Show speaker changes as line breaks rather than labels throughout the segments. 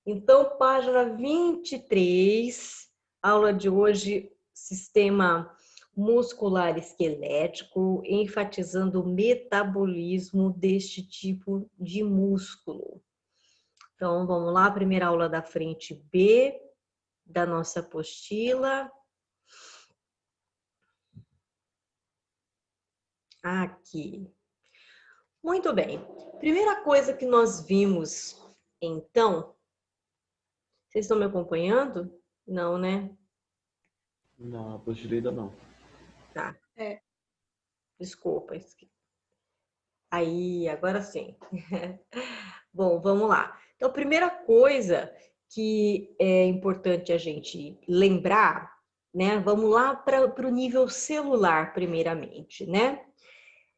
Então, página 23, aula de hoje, sistema muscular esquelético, enfatizando o metabolismo deste tipo de músculo. Então, vamos lá, primeira aula da frente B da nossa apostila. Aqui. Muito bem. Primeira coisa que nós vimos, então, vocês estão me acompanhando? Não, né?
Na apostila ainda não.
Tá,
É.
desculpa. Aí, agora sim. Bom, vamos lá. Então, a primeira coisa que é importante a gente lembrar, né? Vamos lá para o nível celular, primeiramente, né?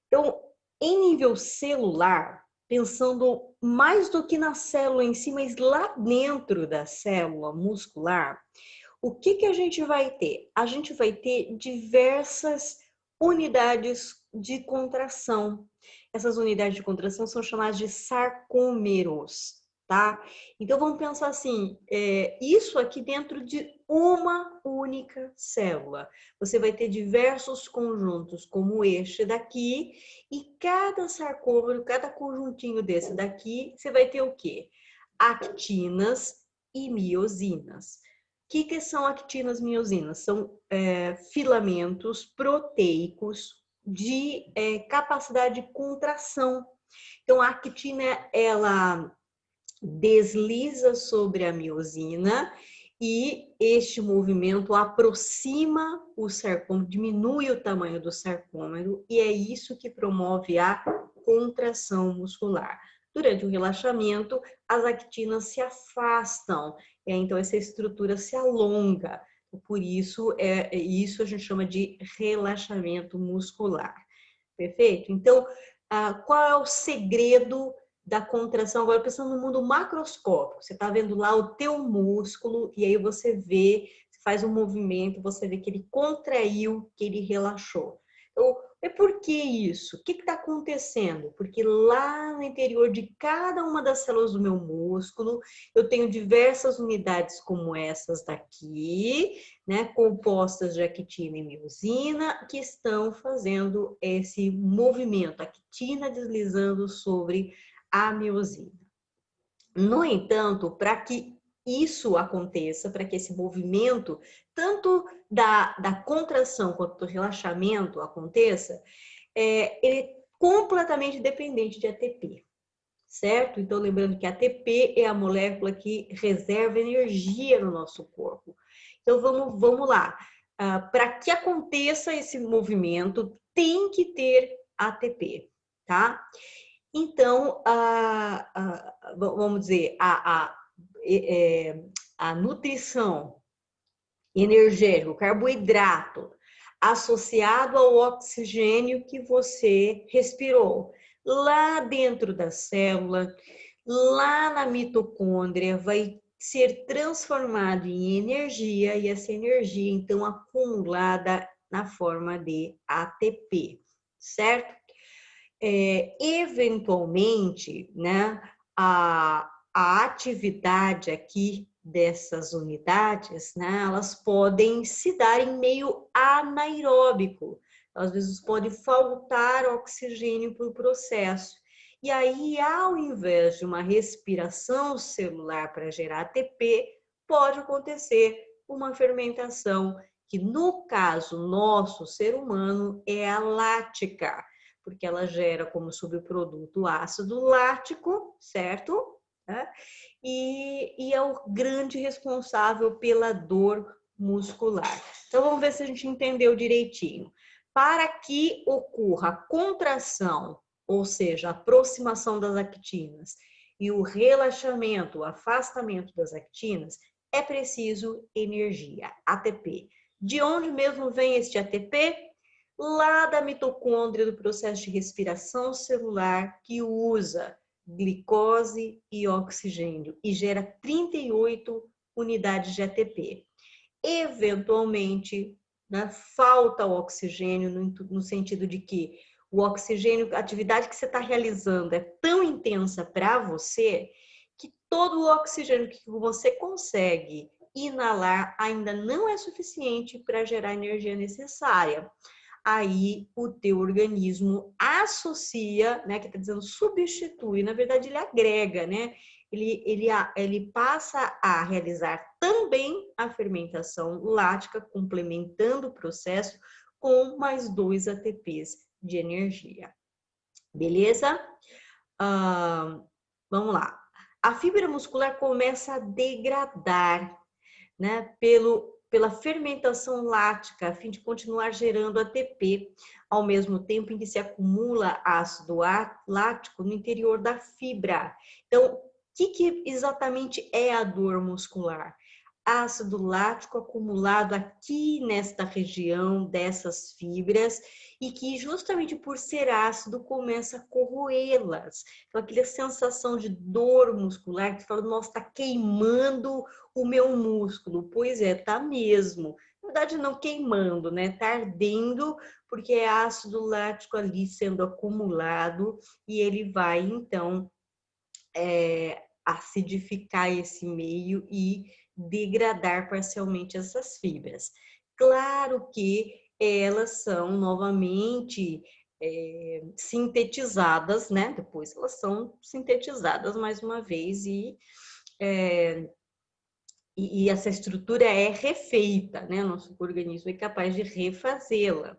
Então, em nível celular, pensando mais do que na célula em si, mas lá dentro da célula muscular, o que que a gente vai ter? A gente vai ter diversas unidades de contração. Essas unidades de contração são chamadas de sarcômeros, tá? Então vamos pensar assim, isso aqui dentro de uma única célula. Você vai ter diversos conjuntos, como este daqui, e cada sarcômero, cada conjuntinho desse daqui, você vai ter o quê? Actinas e miosinas. O que são actinas e miosinas? São filamentos proteicos de capacidade de contração. Então, a actina, ela desliza sobre a miosina e este movimento aproxima o sarcômero, diminui o tamanho do sarcômero e é isso que promove a contração muscular. Durante o relaxamento, as actinas se afastam, então essa estrutura se alonga. Por isso, isso a gente chama de relaxamento muscular. Perfeito? Então, qual é o segredo da contração? Agora, pensando no mundo macroscópico, você está vendo lá o teu músculo e aí você vê, faz um movimento, você vê que ele contraiu, que ele relaxou. Então, por que isso? O que está acontecendo? Porque lá no interior de cada uma das células do meu músculo, eu tenho diversas unidades como essas daqui, né, compostas de actina e miosina, que estão fazendo esse movimento, a actina deslizando sobre a miosina. No entanto, para que isso aconteça, para que esse movimento, tanto da contração quanto do relaxamento aconteça, ele é completamente dependente de ATP, certo? Então, lembrando que a ATP é a molécula que reserva energia no nosso corpo. Então, vamos lá. Para que aconteça esse movimento, tem que ter ATP, tá? Então, vamos dizer, a nutrição energética, o carboidrato, associado ao oxigênio que você respirou, lá dentro da célula, lá na mitocôndria, vai ser transformado em energia e essa energia, então, acumulada na forma de ATP, certo? Eventualmente, né, a atividade aqui dessas unidades, né, elas podem se dar em meio anaeróbico. Às vezes pode faltar oxigênio para o processo. E aí, ao invés de uma respiração celular para gerar ATP, pode acontecer uma fermentação, que no caso nosso, ser humano, é a lática, porque ela gera como subproduto ácido lático, certo? E é o grande responsável pela dor muscular. Então, vamos ver se a gente entendeu direitinho. Para que ocorra a contração, ou seja, a aproximação das actinas, e o relaxamento, o afastamento das actinas, é preciso energia, ATP. De onde mesmo vem este ATP? Lá da mitocôndria, do processo de respiração celular, que usa glicose e oxigênio e gera 38 unidades de ATP. Eventualmente, né, falta o oxigênio no sentido de que o oxigênio, a atividade que você está realizando é tão intensa para você que todo o oxigênio que você consegue inalar ainda não é suficiente para gerar a energia necessária. Aí o teu organismo associa, né, que está dizendo substitui, na verdade ele agrega, né? Ele passa a realizar também a fermentação lática, complementando o processo com mais 2 ATPs de energia. Beleza? Vamos lá. A fibra muscular começa a degradar, né, pela fermentação lática, a fim de continuar gerando ATP, ao mesmo tempo em que se acumula ácido lático no interior da fibra. Então, o que exatamente é a dor muscular? Ácido lático acumulado aqui nesta região dessas fibras e que justamente por ser ácido começa a corroê-las. Então, aquela sensação de dor muscular que fala, nossa, está queimando o meu músculo. Pois é, tá mesmo. Na verdade, não queimando, né? Tá ardendo, porque é ácido lático ali sendo acumulado e ele vai, então, acidificar esse meio e degradar parcialmente essas fibras. Claro que elas são novamente sintetizadas, né? Depois elas são sintetizadas mais uma vez e essa estrutura é refeita, né? Nosso organismo é capaz de refazê-la.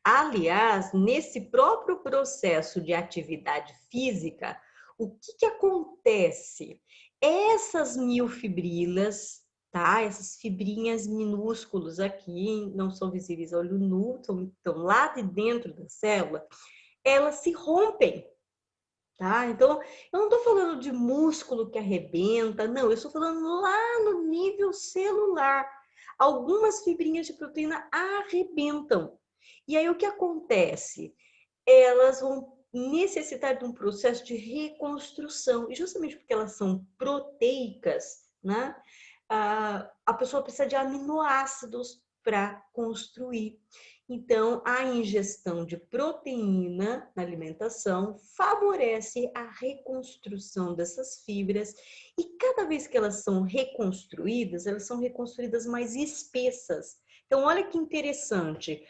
Aliás, nesse próprio processo de atividade física, o que acontece? Essas miofibrilas, tá? Essas fibrinhas minúsculas aqui, não são visíveis a olho nu, estão lá de dentro da célula, elas se rompem. Tá? Então, eu não estou falando de músculo que arrebenta, não, eu estou falando lá no nível celular. Algumas fibrinhas de proteína arrebentam. E aí o que acontece? Elas vão necessitar de um processo de reconstrução. E justamente porque elas são proteicas, né? A pessoa precisa de aminoácidos para construir. Então, a ingestão de proteína na alimentação favorece a reconstrução dessas fibras e cada vez que elas são reconstruídas mais espessas. Então, olha que interessante.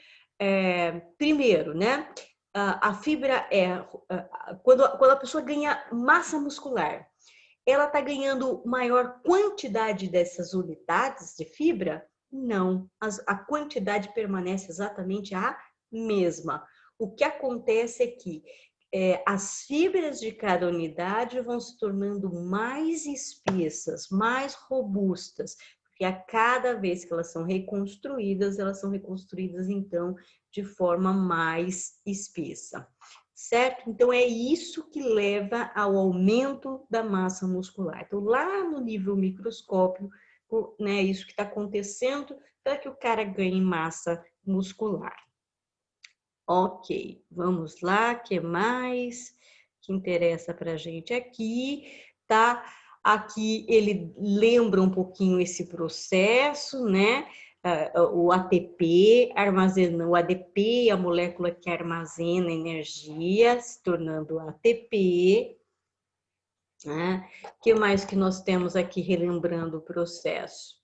Primeiro, né? A fibra quando a pessoa ganha massa muscular, ela está ganhando maior quantidade dessas unidades de fibra? Não, a quantidade permanece exatamente a mesma. O que acontece é que as fibras de cada unidade vão se tornando mais espessas, mais robustas, porque a cada vez que elas são reconstruídas então de forma mais espessa. Certo? Então, é isso que leva ao aumento da massa muscular. Então, lá no nível microscópio, né, isso que está acontecendo para que o cara ganhe massa muscular. Ok, vamos lá, o que mais que interessa para a gente aqui, tá? Aqui ele lembra um pouquinho esse processo, né? O ATP, o ADP, a molécula que armazena energia, se tornando ATP. Né? O que mais que nós temos aqui relembrando o processo?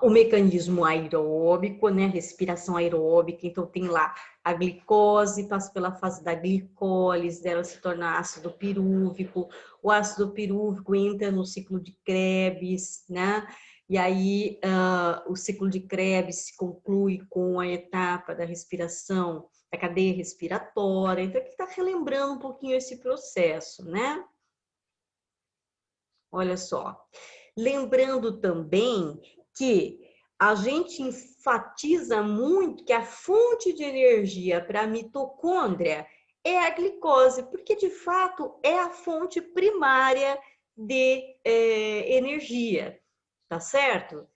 O mecanismo aeróbico, né? Respiração aeróbica, então tem lá a glicose, passa pela fase da glicólise, dela se torna ácido pirúvico, o ácido pirúvico entra no ciclo de Krebs, né? E aí o ciclo de Krebs se conclui com a etapa da respiração, da cadeia respiratória, então aqui está relembrando um pouquinho esse processo, né? Olha só. Lembrando também que a gente enfatiza muito que a fonte de energia para a mitocôndria é a glicose, porque de fato é a fonte primária de energia, tá certo?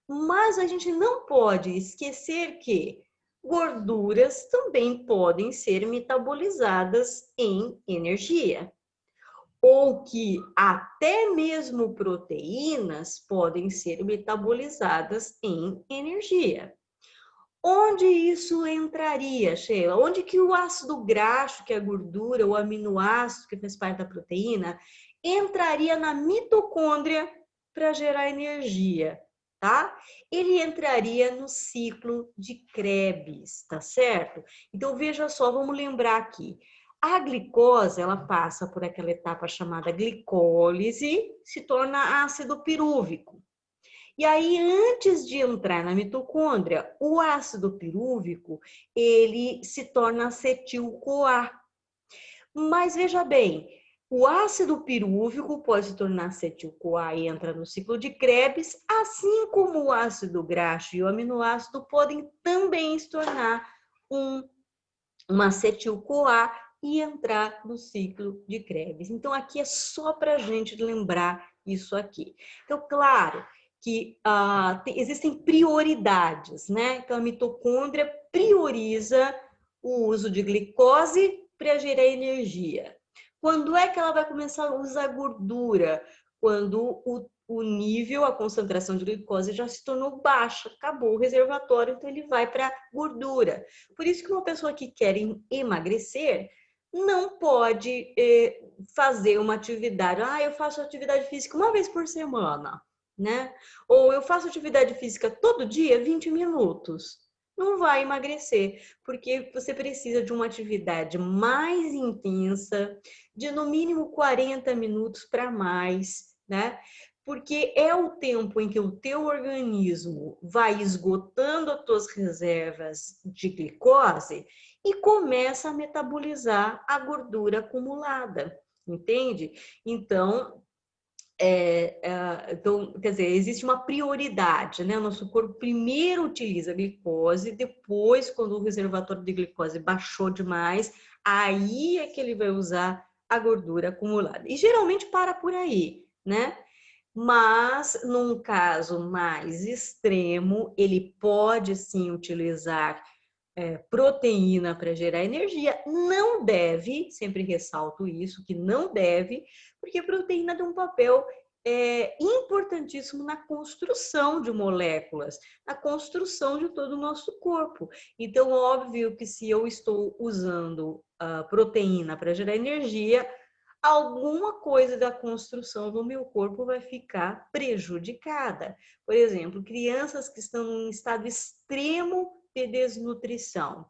Mas a gente não pode esquecer que gorduras também podem ser metabolizadas em energia, ou que até mesmo proteínas podem ser metabolizadas em energia. Onde isso entraria, Sheila? Onde que o ácido graxo, que é a gordura, o aminoácido, que faz parte da proteína, entraria na mitocôndria para gerar energia, tá? Ele entraria no ciclo de Krebs, tá certo? Então, veja só, vamos lembrar aqui. A glicose, ela passa por aquela etapa chamada glicólise, se torna ácido pirúvico. E aí, antes de entrar na mitocôndria, o ácido pirúvico, ele se torna acetil-CoA. Mas veja bem, o ácido pirúvico pode se tornar acetil-CoA e entra no ciclo de Krebs, assim como o ácido graxo e o aminoácido podem também se tornar uma acetil-CoA e entrar no ciclo de Krebs. Então, aqui é só para a gente lembrar isso aqui. Então, claro que existem prioridades, né? Então, a mitocôndria prioriza o uso de glicose para gerar energia. Quando é que ela vai começar a usar gordura? Quando o nível, a concentração de glicose já se tornou baixa, acabou o reservatório, então ele vai para gordura. Por isso que uma pessoa que quer emagrecer não pode fazer uma atividade. Eu faço atividade física uma vez por semana, né? Ou eu faço atividade física todo dia, 20 minutos. Não vai emagrecer, porque você precisa de uma atividade mais intensa, de no mínimo 40 minutos para mais, né? Porque é o tempo em que o teu organismo vai esgotando as tuas reservas de glicose e começa a metabolizar a gordura acumulada, entende? Então, então, quer dizer, existe uma prioridade, né? O nosso corpo primeiro utiliza a glicose, depois, quando o reservatório de glicose baixou demais, aí é que ele vai usar a gordura acumulada. E geralmente para por aí, né? Mas, num caso mais extremo, ele pode sim utilizar proteína para gerar energia. Não deve, sempre ressalto isso, que não deve, porque a proteína tem um papel importantíssimo na construção de moléculas, na construção de todo o nosso corpo. Então, óbvio que se eu estou usando a proteína para gerar energia, alguma coisa da construção do meu corpo vai ficar prejudicada. Por exemplo, crianças que estão em estado extremo de desnutrição.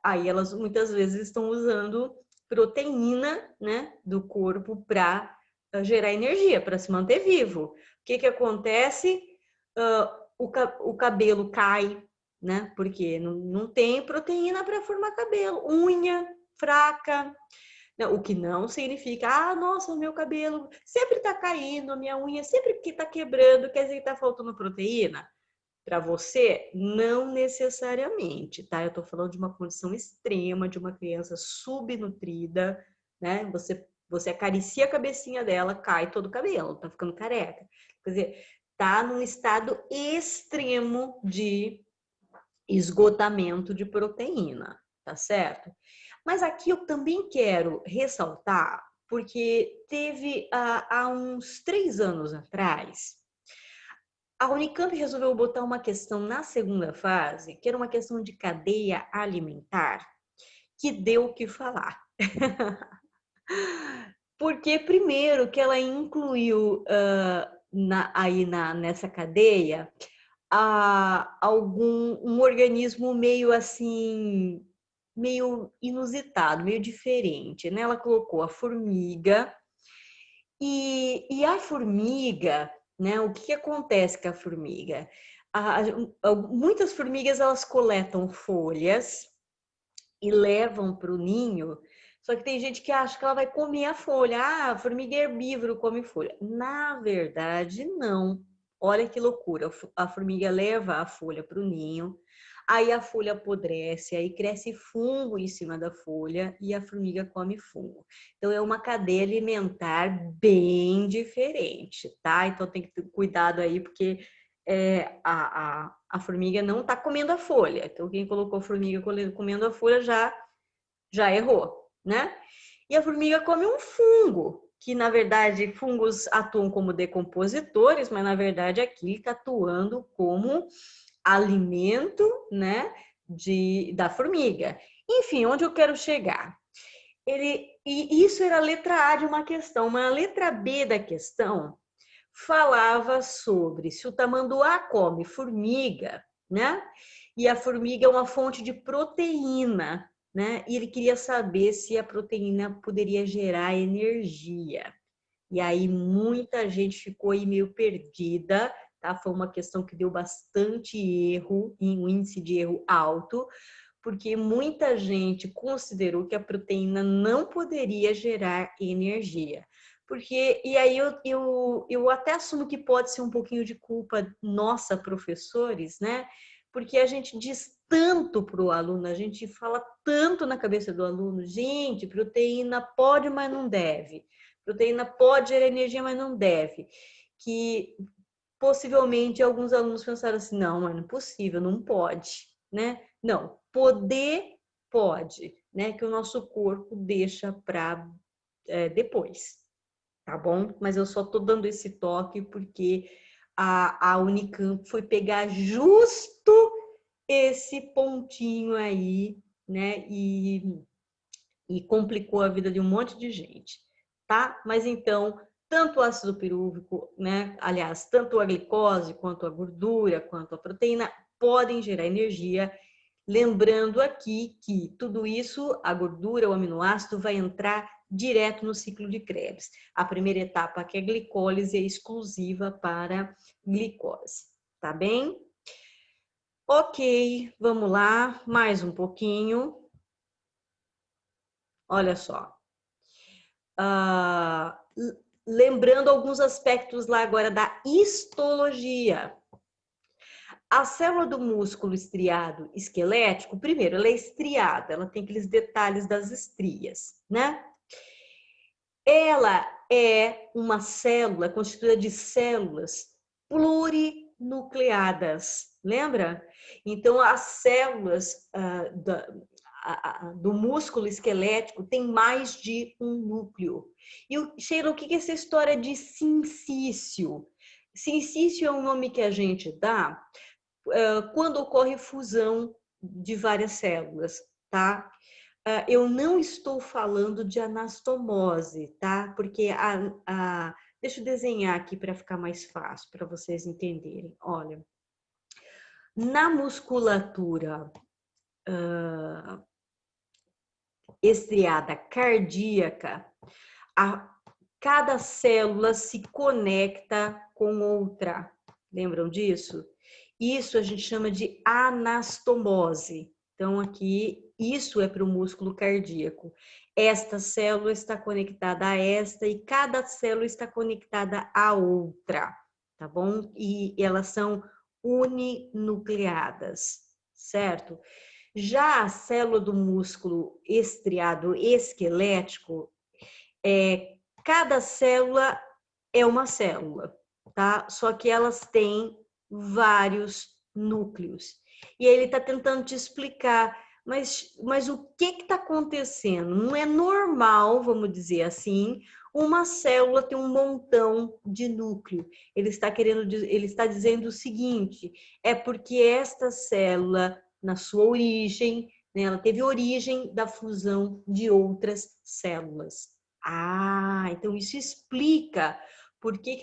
Aí elas muitas vezes estão usando proteína, né, do corpo para gerar energia, para se manter vivo. O que acontece? O cabelo cai, né? Porque não tem proteína para formar cabelo. Unha fraca. O que não significa, nossa, o meu cabelo sempre está caindo, a minha unha sempre que está quebrando, quer dizer que está faltando proteína? Para você, não necessariamente, tá? Eu estou falando de uma condição extrema, de uma criança subnutrida, né? Você acaricia a cabecinha dela, cai todo o cabelo, tá ficando careca. Quer dizer, tá num estado extremo de esgotamento de proteína, tá certo? Mas aqui eu também quero ressaltar, porque teve há uns 3 anos atrás, a Unicamp resolveu botar uma questão na segunda fase, que era uma questão de cadeia alimentar, que deu o que falar. Porque, primeiro, que ela incluiu nessa cadeia um organismo meio assim, meio inusitado, meio diferente, né? Ela colocou a formiga e a formiga, né? O que acontece com a formiga? Muitas formigas elas coletam folhas e levam para o ninho. Só que tem gente que acha que ela vai comer a folha. A formiga é herbívoro, come folha. Na verdade, não. Olha que loucura. A formiga leva a folha para o ninho, aí a folha apodrece, aí cresce fungo em cima da folha e a formiga come fungo. Então, é uma cadeia alimentar bem diferente, tá? Então, tem que ter cuidado aí, porque a formiga não está comendo a folha. Então, quem colocou a formiga comendo a folha já errou, né? E a formiga come um fungo, que na verdade fungos atuam como decompositores, mas na verdade aqui está atuando como alimento, né, da formiga. Enfim, onde eu quero chegar? E isso era a letra A de uma questão, mas a letra B da questão falava sobre se o tamanduá come formiga, né? E a formiga é uma fonte de proteína, né? E ele queria saber se a proteína poderia gerar energia. E aí muita gente ficou aí meio perdida, tá? Foi uma questão que deu bastante erro, em um índice de erro alto, porque muita gente considerou que a proteína não poderia gerar energia. Porque, e aí eu até assumo que pode ser um pouquinho de culpa nossa, professores, né? Porque a gente diz tanto para o aluno, a gente fala tanto na cabeça do aluno, gente, proteína pode, mas não deve. Proteína pode gerar energia, mas não deve. Que possivelmente alguns alunos pensaram assim, não, mas não é possível, não pode, né? Não, poder pode, né? Que o nosso corpo deixa para depois, tá bom? Mas eu só tô dando esse toque porque a Unicamp foi pegar justo esse pontinho aí, né? E complicou a vida de um monte de gente, tá? Mas então, tanto o ácido pirúvico, né? Aliás, tanto a glicose, quanto a gordura, quanto a proteína, podem gerar energia. Lembrando aqui que tudo isso, a gordura, o aminoácido, vai entrar direto no ciclo de Krebs. A primeira etapa, que é a glicólise, é exclusiva para glicose, tá bem? Ok, vamos lá, mais um pouquinho. Olha só. Lembrando alguns aspectos lá agora da histologia. A célula do músculo estriado esquelético, primeiro, ela é estriada, ela tem aqueles detalhes das estrias, né? Ela é uma célula constituída de células plurinucleadas, lembra? Então, as células do músculo esquelético têm mais de um núcleo. E, Sheila, o que é essa história de sincício? Sincício é um nome que a gente dá quando ocorre fusão de várias células, tá? Eu não estou falando de anastomose, tá? Porque deixa eu desenhar aqui para ficar mais fácil para vocês entenderem. Olha, na musculatura estriada cardíaca, cada célula se conecta com outra. Lembram disso? Isso a gente chama de anastomose. Então, aqui, isso é para o músculo cardíaco. Esta célula está conectada a esta e cada célula está conectada a outra, tá bom? E elas são uninucleadas, certo? Já a célula do músculo estriado esquelético, cada célula é uma célula, tá? Só que elas têm vários núcleos. E aí ele está tentando te explicar, mas o que está acontecendo? Não é normal, vamos dizer assim, uma célula ter um montão de núcleo. Ele está dizendo o seguinte: é porque esta célula, na sua origem, né, ela teve origem da fusão de outras células. Então isso explica por que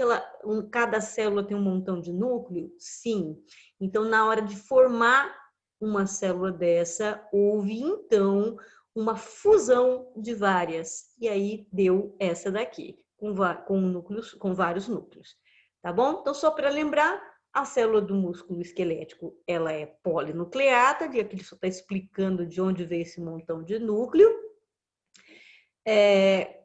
cada célula tem um montão de núcleo? Sim. Então, na hora de formar uma célula dessa, houve então uma fusão de várias. E aí deu essa daqui, com vários núcleos. Tá bom? Então, só para lembrar, a célula do músculo esquelético, ela é polinucleada, e aqui ele só está explicando de onde veio esse montão de núcleo.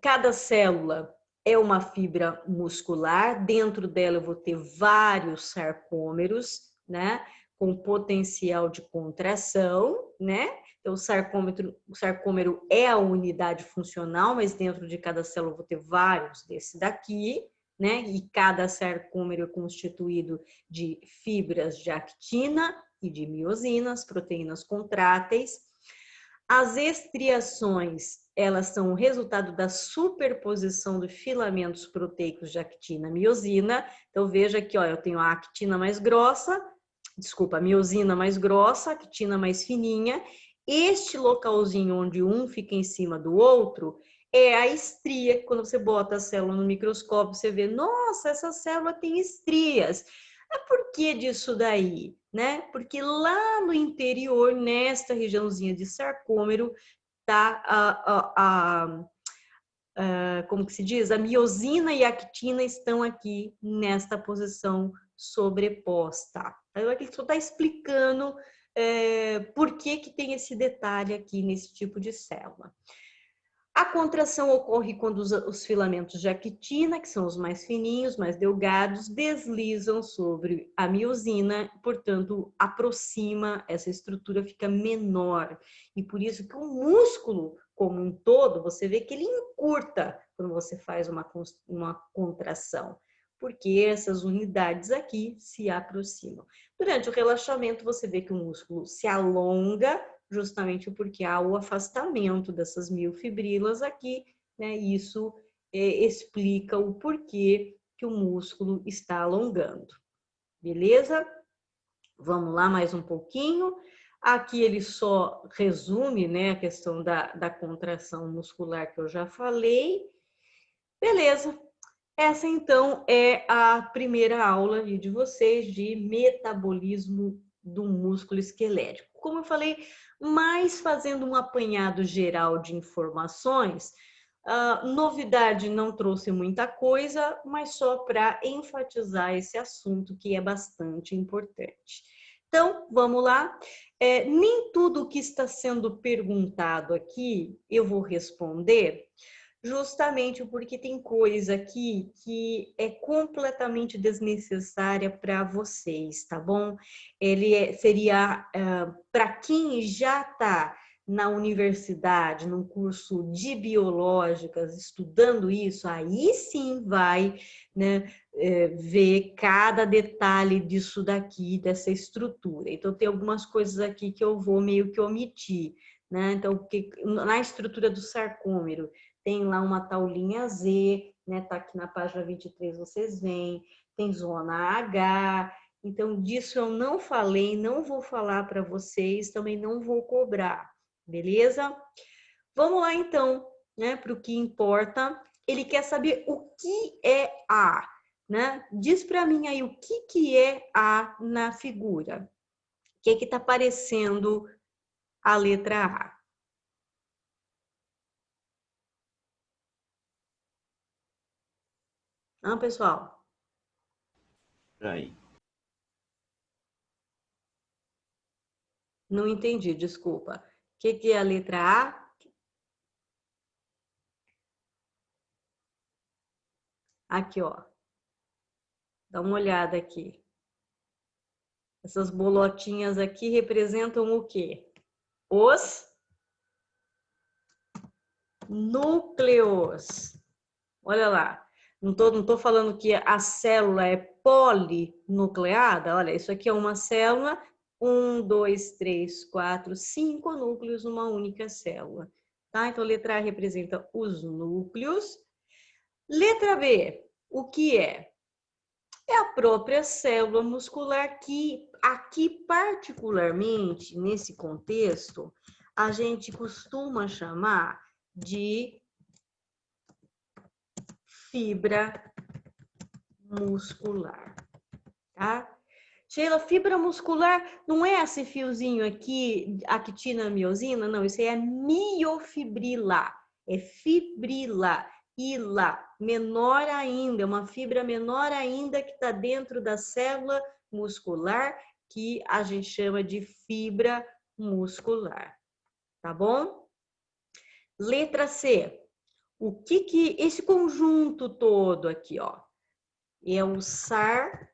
Cada célula é uma fibra muscular, dentro dela eu vou ter vários sarcômeros, né, com potencial de contração, né? Então, o sarcômero é a unidade funcional, mas dentro de cada célula eu vou ter vários desse daqui, né? E cada sarcômero é constituído de fibras de actina e de miosinas, proteínas contráteis. As estriações, elas são o resultado da superposição de filamentos proteicos de actina e miosina. Então, veja aqui, ó, eu tenho a actina mais grossa, desculpa, a miosina mais grossa, a actina mais fininha. Este localzinho onde um fica em cima do outro é a estria. Quando você bota a célula no microscópio, você vê, nossa, essa célula tem estrias. Por que disso daí? Né? Porque lá no interior, nesta regiãozinha de sarcômero, tá como que se diz? A miosina e a actina estão aqui nesta posição sobreposta. Então, aqui só está explicando por que tem esse detalhe aqui nesse tipo de célula. A contração ocorre quando os filamentos de actina, que são os mais fininhos, mais delgados, deslizam sobre a miosina, portanto, aproxima, essa estrutura fica menor. E por isso que o músculo, como um todo, você vê que ele encurta quando você faz uma contração, porque essas unidades aqui se aproximam. Durante o relaxamento, você vê que o músculo se alonga, justamente porque há o afastamento dessas miofibrilas aqui, né? Isso explica o porquê que o músculo está alongando. Beleza? Vamos lá mais um pouquinho. Aqui ele só resume, né, a questão da contração muscular que eu já falei. Beleza. Essa, então, é a primeira aula de vocês de metabolismo do músculo esquelético. Como eu falei, mais fazendo um apanhado geral de informações, novidade não trouxe muita coisa, mas só para enfatizar esse assunto que é bastante importante. Então, vamos lá. Nem tudo que está sendo perguntado aqui eu vou responder, justamente porque tem coisa aqui que é completamente desnecessária para vocês, tá bom? Ele seria para quem já está na universidade, num curso de biológicas, estudando isso, aí sim vai, né, ver cada detalhe disso daqui, dessa estrutura. Então, tem algumas coisas aqui que eu vou meio que omitir, né? Então, porque na estrutura do sarcômero, tem lá uma tal linha Z, né? Tá aqui na página 23, vocês veem, tem zona H. Então, disso eu não falei, não vou falar para vocês, também não vou cobrar, beleza? Vamos lá, então, né? Para o que importa. Ele quer saber o que é A, né? Diz para mim aí o que é A na figura. O que está aparecendo a letra A? Pessoal?
Aí.
Não entendi, desculpa. O que é a letra A? Aqui, ó. Dá uma olhada aqui. Essas bolotinhas aqui representam o quê? Os núcleos. Olha lá. Não tô falando que a célula é polinucleada. Olha, isso aqui é uma célula. 1, 2, 3, 4, 5 núcleos numa única célula. Tá? Então, letra A representa os núcleos. Letra B, o que é? É a própria célula muscular que, aqui particularmente, nesse contexto, a gente costuma chamar de fibra muscular, tá? Sheila, fibra muscular não é esse fiozinho aqui, actina, miosina? Não, isso aí é miofibrila, é fibrila. Ila, menor ainda, é uma fibra menor ainda que está dentro da célula muscular, que a gente chama de fibra muscular, tá bom? Letra C, o que esse conjunto todo aqui, ó, é o sarcômero.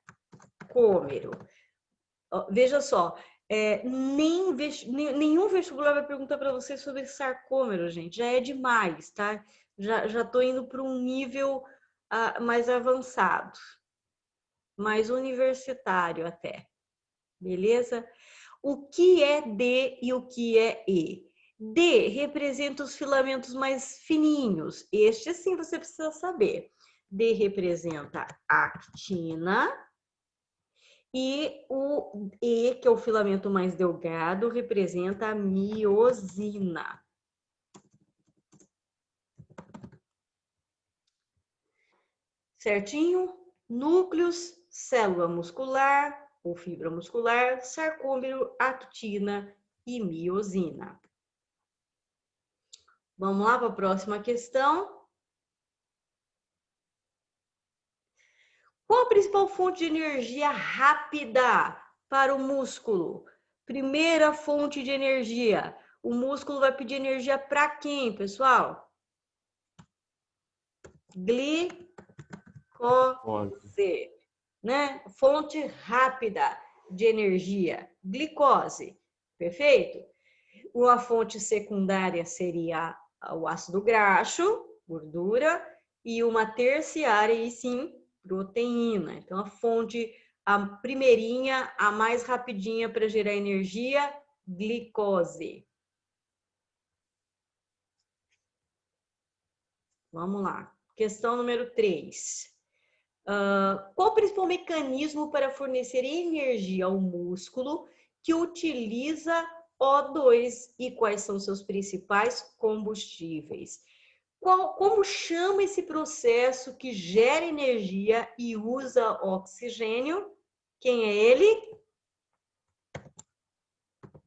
Veja só, nenhum vestibular vai perguntar para você sobre sarcômero, gente, já é demais, tá? Já estou indo para um nível mais avançado, mais universitário até, beleza? O que é D e o que é E? D representa os filamentos mais fininhos, este sim você precisa saber. D representa a actina E o E, que é o filamento mais delgado, representa a miosina. Certinho? Núcleos, célula muscular ou fibra muscular, sarcômero, actina e miosina. Vamos lá para a próxima questão. Qual a principal fonte de energia rápida para o músculo? Primeira fonte de energia. O músculo vai pedir energia para quem, pessoal? Glicose, né? Fonte rápida de energia, glicose. Perfeito? Uma fonte secundária seria o ácido graxo, gordura, e uma terciária, e sim, proteína. Então, a primeirinha, a mais rapidinha para gerar energia, glicose. Vamos lá. Questão número 3. Qual o principal mecanismo para fornecer energia ao músculo que utiliza O2 e quais são seus principais combustíveis? Como chama esse processo que gera energia e usa oxigênio? Quem é ele?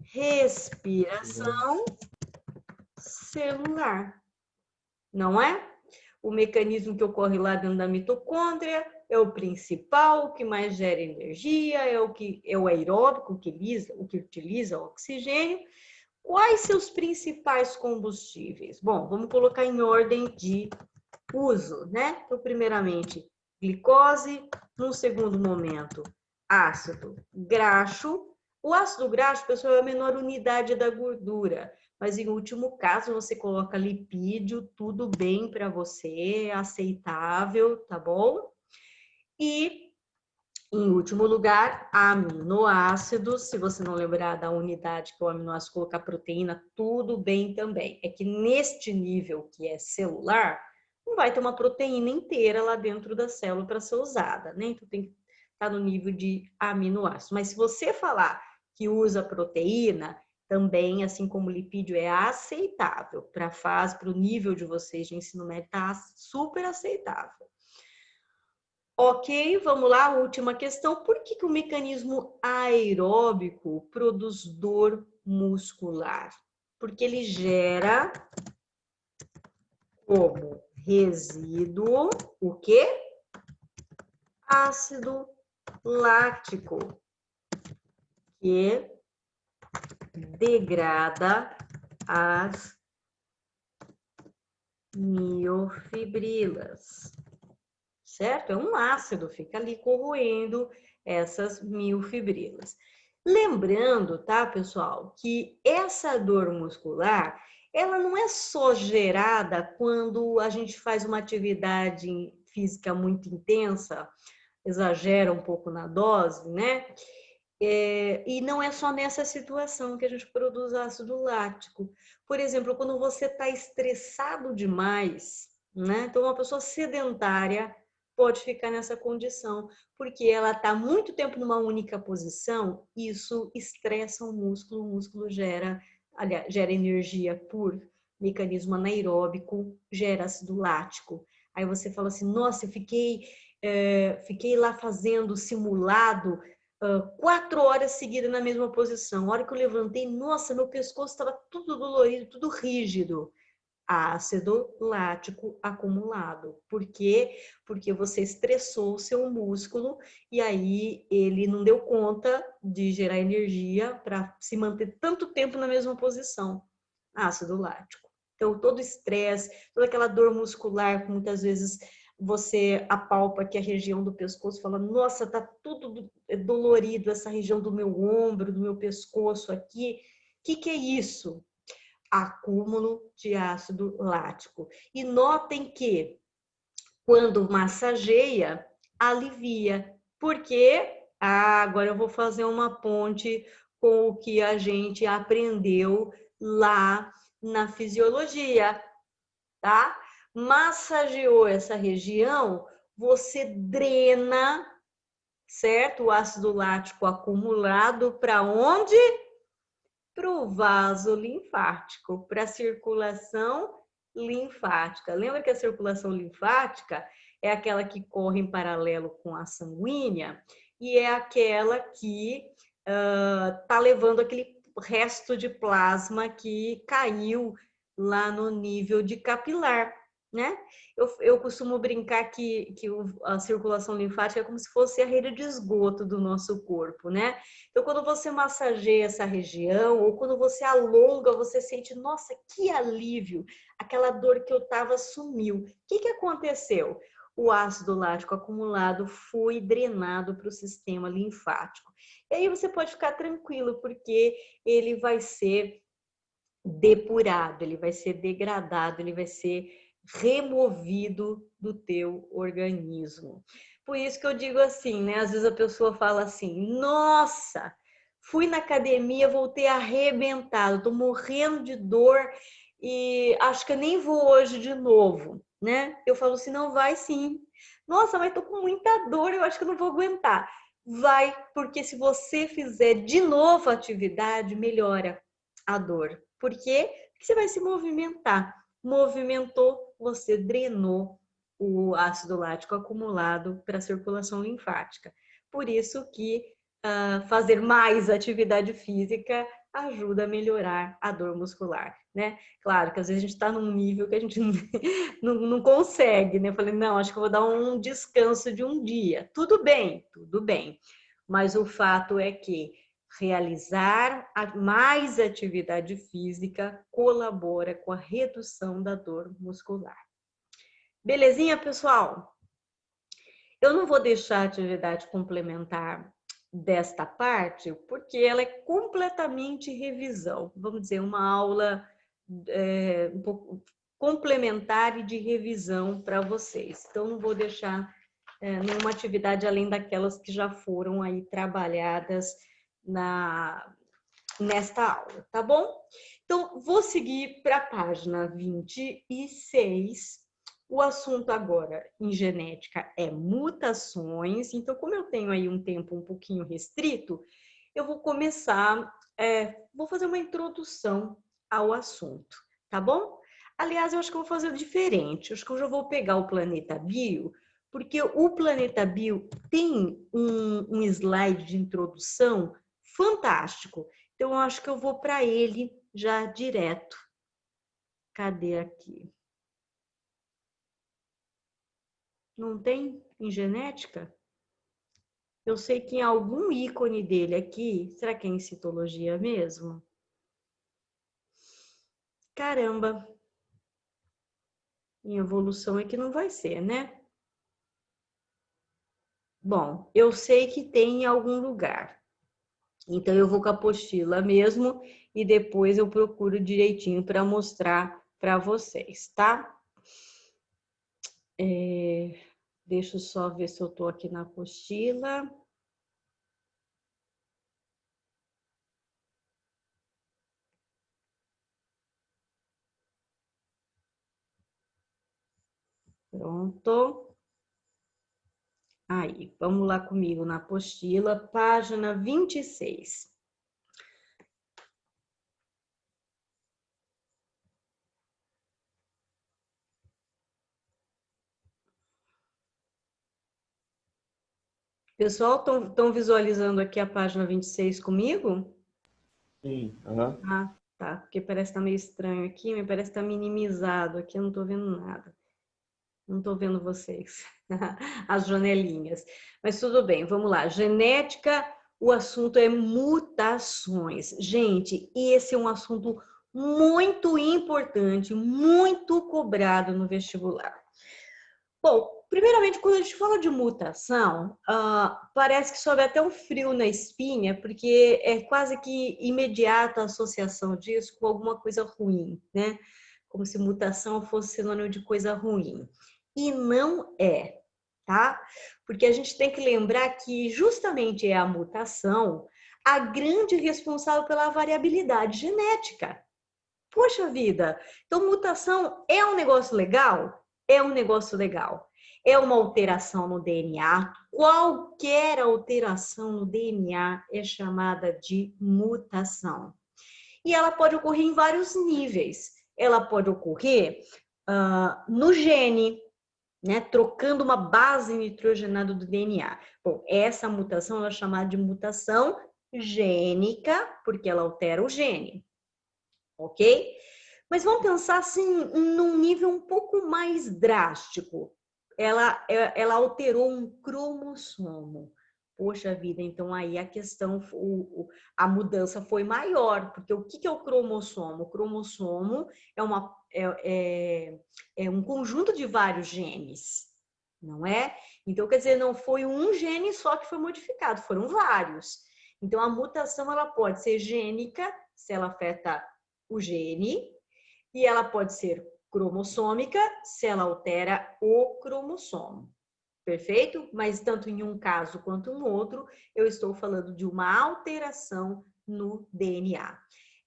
Respiração celular, não é? O mecanismo que ocorre lá dentro da mitocôndria é o principal, o que mais gera energia, é o aeróbico, o que utiliza o oxigênio. Quais seus principais combustíveis? Bom, vamos colocar em ordem de uso, né? Então, primeiramente, glicose, num segundo momento, ácido graxo. O ácido graxo, pessoal, é a menor unidade da gordura, mas em último caso você coloca lipídio, tudo bem para você, aceitável, tá bom? E em último lugar, aminoácidos. Se você não lembrar da unidade que é o aminoácido, colocar proteína, tudo bem também. É que neste nível que é celular, não vai ter uma proteína inteira lá dentro da célula para ser usada, né? Então tem que estar no nível de aminoácidos. Mas se você falar que usa proteína, também, assim como lipídio, é aceitável para a fase, para o nível de vocês de ensino médio, tá super aceitável. Ok, vamos lá, última questão. Por que o mecanismo aeróbico produz dor muscular? Porque ele gera como resíduo o quê? Ácido lático, que degrada as miofibrilas. Certo? É um ácido, fica ali corroendo essas miofibrilas. Lembrando, tá, pessoal, que essa dor muscular, ela não é só gerada quando a gente faz uma atividade física muito intensa, exagera um pouco na dose, né? E não é só nessa situação que a gente produz ácido lático. Por exemplo, quando você está estressado demais, né? Então, uma pessoa sedentária pode ficar nessa condição, porque ela está muito tempo numa única posição, isso estressa o músculo gera, aliás, gera energia por mecanismo anaeróbico, gera ácido lático. Aí você fala assim, nossa, eu fiquei lá fazendo simulado 4 horas seguidas na mesma posição. A hora que eu levantei, nossa, meu pescoço estava tudo dolorido, tudo rígido. Ácido lático acumulado. Por quê? Porque você estressou o seu músculo e aí ele não deu conta de gerar energia para se manter tanto tempo na mesma posição. Ácido lático. Então, todo estresse, toda aquela dor muscular que muitas vezes você apalpa aqui a região do pescoço, fala, nossa, tá tudo dolorido essa região do meu ombro, do meu pescoço aqui. O que é isso? Acúmulo de ácido lático. E notem que quando massageia, alivia. Por quê? Agora eu vou fazer uma ponte com o que a gente aprendeu lá na fisiologia, tá? Massageou essa região, você drena certo? O ácido lático acumulado para onde? Para o vaso linfático, para a circulação linfática. Lembra que a circulação linfática é aquela que corre em paralelo com a sanguínea e é aquela que está levando aquele resto de plasma que caiu lá no nível de capilar, né? Eu costumo brincar que a circulação linfática é como se fosse a rede de esgoto do nosso corpo, né? Então, quando você massageia essa região ou quando você alonga, você sente, nossa, que alívio! Aquela dor que eu tava sumiu. O que aconteceu? O ácido lático acumulado foi drenado para o sistema linfático. E aí você pode ficar tranquilo, porque ele vai ser depurado, ele vai ser degradado, ele vai ser removido do teu organismo. Por isso que eu digo assim, né? Às vezes a pessoa fala assim, nossa, fui na academia, voltei arrebentado, tô morrendo de dor e acho que eu nem vou hoje de novo, né? Eu falo assim, não, vai sim. Nossa, mas tô com muita dor, eu acho que eu não vou aguentar. Vai, porque se você fizer de novo a atividade, melhora a dor. Por quê? Porque você vai se movimentar. Movimentou, você drenou o ácido lático acumulado para a circulação linfática. Por isso que fazer mais atividade física ajuda a melhorar a dor muscular, né? Claro que às vezes a gente está num nível que a gente não consegue, né? Eu falei, não, acho que eu vou dar um descanso de um dia. Tudo bem, tudo bem. Mas o fato é que realizar mais atividade física colabora com a redução da dor muscular. Belezinha, pessoal? Eu não vou deixar a atividade complementar desta parte, porque ela é completamente revisão. Vamos dizer, uma aula um pouco complementar e de revisão para vocês. Então, não vou deixar nenhuma atividade além daquelas que já foram aí trabalhadas nesta aula, tá bom? Então, vou seguir para a página 26. O assunto agora em genética é mutações. Então, como eu tenho aí um tempo um pouquinho restrito, eu vou começar, vou fazer uma introdução ao assunto, tá bom? Aliás, eu acho que eu vou fazer diferente. Eu acho que eu já vou pegar o Planeta Bio, porque o Planeta Bio tem um slide de introdução fantástico. Então, eu acho que eu vou para ele já direto. Cadê aqui? Não tem em genética? Eu sei que em algum ícone dele aqui, será que é em citologia mesmo? Caramba! Em evolução é que não vai ser, né? Bom, eu sei que tem em algum lugar. Então, eu vou com a apostila mesmo e depois eu procuro direitinho para mostrar para vocês, tá? Deixa eu só ver se eu estou aqui na apostila. Pronto. Aí, vamos lá comigo na apostila, página 26. Pessoal, estão visualizando aqui a página 26 comigo?
Sim, aham.
Ah, tá. Porque parece que tá meio estranho aqui, me parece que tá minimizado aqui, eu não tô vendo nada. Não tô vendo vocês. As janelinhas. Mas tudo bem, vamos lá. Genética, o assunto é mutações. Gente, esse é um assunto muito importante, muito cobrado no vestibular. Bom, primeiramente, quando a gente fala de mutação, parece que sobe até um frio na espinha, porque é quase que imediata a associação disso com alguma coisa ruim, né? Como se mutação fosse sinônimo de coisa ruim. E não é, tá? Porque a gente tem que lembrar que justamente é a mutação a grande responsável pela variabilidade genética. Poxa vida, então mutação é um negócio legal? É um negócio legal. É uma alteração no DNA. Qualquer alteração no DNA é chamada de mutação. E ela pode ocorrer em vários níveis. Ela pode ocorrer no gene, né, trocando uma base nitrogenada do DNA. Bom, essa mutação é chamada de mutação gênica, porque ela altera o gene, ok? Mas vamos pensar assim, num nível um pouco mais drástico. Ela alterou um cromossomo. Poxa vida, então aí a questão, a mudança foi maior, porque o que é o cromossomo? O cromossomo é um conjunto de vários genes, não é? Então, quer dizer, não foi um gene só que foi modificado, foram vários. Então, a mutação ela pode ser gênica, se ela afeta o gene, e ela pode ser cromossômica, se ela altera o cromossomo. Perfeito? Mas tanto em um caso quanto no outro, eu estou falando de uma alteração no DNA.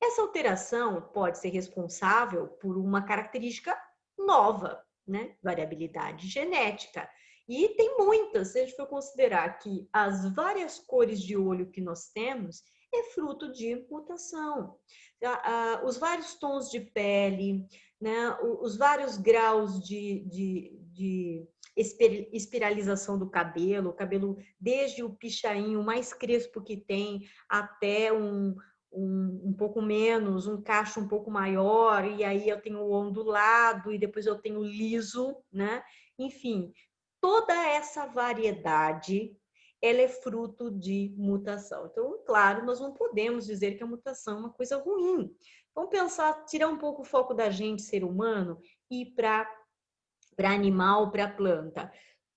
Essa alteração pode ser responsável por uma característica nova, né? Variabilidade genética. E tem muitas, se a gente for considerar que as várias cores de olho que nós temos é fruto de mutação. Os vários tons de pele, né? Os vários graus de espiralização do cabelo, o cabelo desde o pichainho mais crespo que tem até um pouco menos, um cacho um pouco maior, e aí eu tenho o ondulado e depois eu tenho o liso, né? Enfim, toda essa variedade ela é fruto de mutação. Então, claro, nós não podemos dizer que a mutação é uma coisa ruim. Vamos pensar, tirar um pouco o foco da gente, ser humano, e ir para animal, para planta.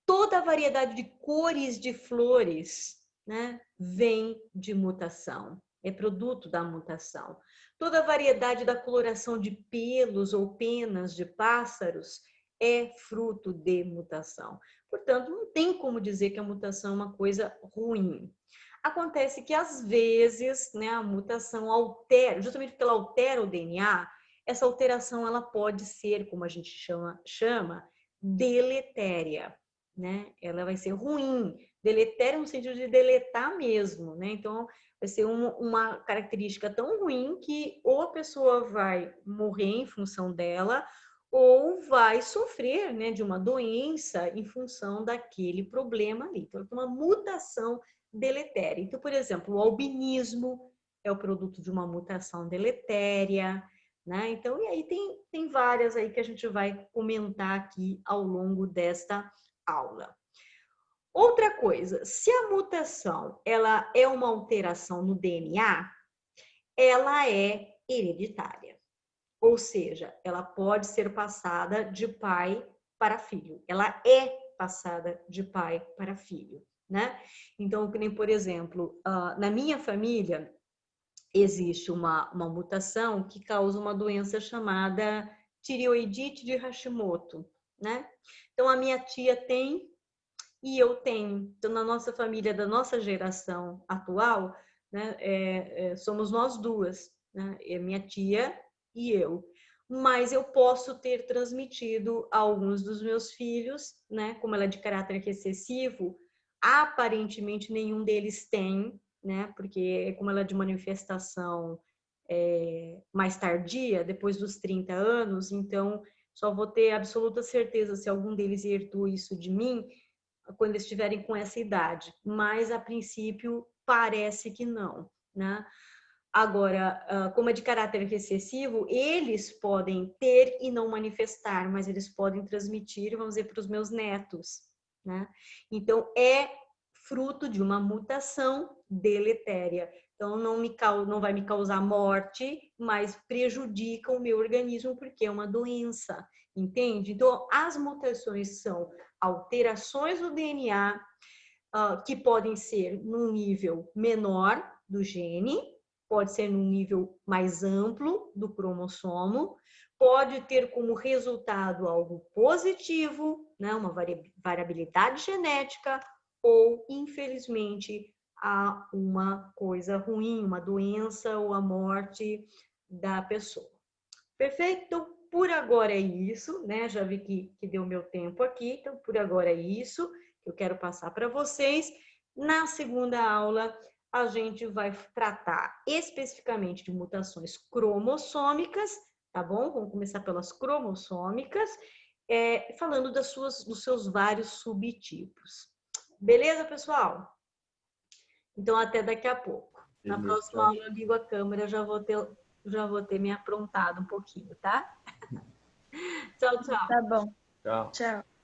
Toda a variedade de cores de flores, né, vem de mutação, é produto da mutação. Toda a variedade da coloração de pelos ou penas de pássaros é fruto de mutação. Portanto, não tem como dizer que a mutação é uma coisa ruim. Acontece que, às vezes, né, a mutação altera, justamente porque ela altera o DNA, essa alteração ela pode ser, como a gente chama deletéria, né? Ela vai ser ruim, deletéria no sentido de deletar mesmo, né? Então, vai ser uma característica tão ruim que ou a pessoa vai morrer em função dela, ou vai sofrer, né, de uma doença em função daquele problema ali. Então, uma mutação deletéria. Então, por exemplo, o albinismo é o produto de uma mutação deletéria, né? Então, e aí tem várias aí que a gente vai comentar aqui ao longo desta aula. Outra coisa, se a mutação ela é uma alteração no DNA, ela é hereditária. Ou seja, ela pode ser passada de pai para filho. Ela é passada de pai para filho, né? Então, que nem, por exemplo, na minha família, existe uma mutação que causa uma doença chamada tireoidite de Hashimoto, né? Então, a minha tia tem e eu tenho. Então, na nossa família, da nossa geração atual, né, somos nós duas, né? É minha tia e eu. Mas eu posso ter transmitido a alguns dos meus filhos, né? Como ela é de caráter recessivo, aparentemente nenhum deles tem, né? Porque como ela é de manifestação mais tardia, depois dos 30 anos, então só vou ter absoluta certeza se algum deles herdou isso de mim quando eles estiverem com essa idade, mas a princípio parece que não, né? Agora, como é de caráter recessivo, eles podem ter e não manifestar, mas eles podem transmitir, vamos dizer, para os meus netos, né? Então, é fruto de uma mutação deletéria. Então, não vai me causar morte, mas prejudica o meu organismo porque é uma doença, entende? Então, as mutações são alterações no DNA que podem ser num nível menor do gene, pode ser num nível mais amplo do cromossomo, pode ter como resultado algo positivo, né, uma variabilidade genética, ou, infelizmente, a uma coisa ruim, uma doença ou a morte da pessoa. Perfeito? Então, por agora é isso, né? Já vi que deu meu tempo aqui, então por agora é isso que eu quero passar para vocês. Na segunda aula, a gente vai tratar especificamente de mutações cromossômicas, tá bom? Vamos começar pelas cromossômicas, falando dos seus vários subtipos. Beleza, pessoal? Então, até daqui a pouco. Na
Beleza,
próxima
tchau.
aula, eu ligo a câmera, já vou ter me aprontado um pouquinho, tá? Tchau, tchau.
Tá bom.
Tchau.
Tchau.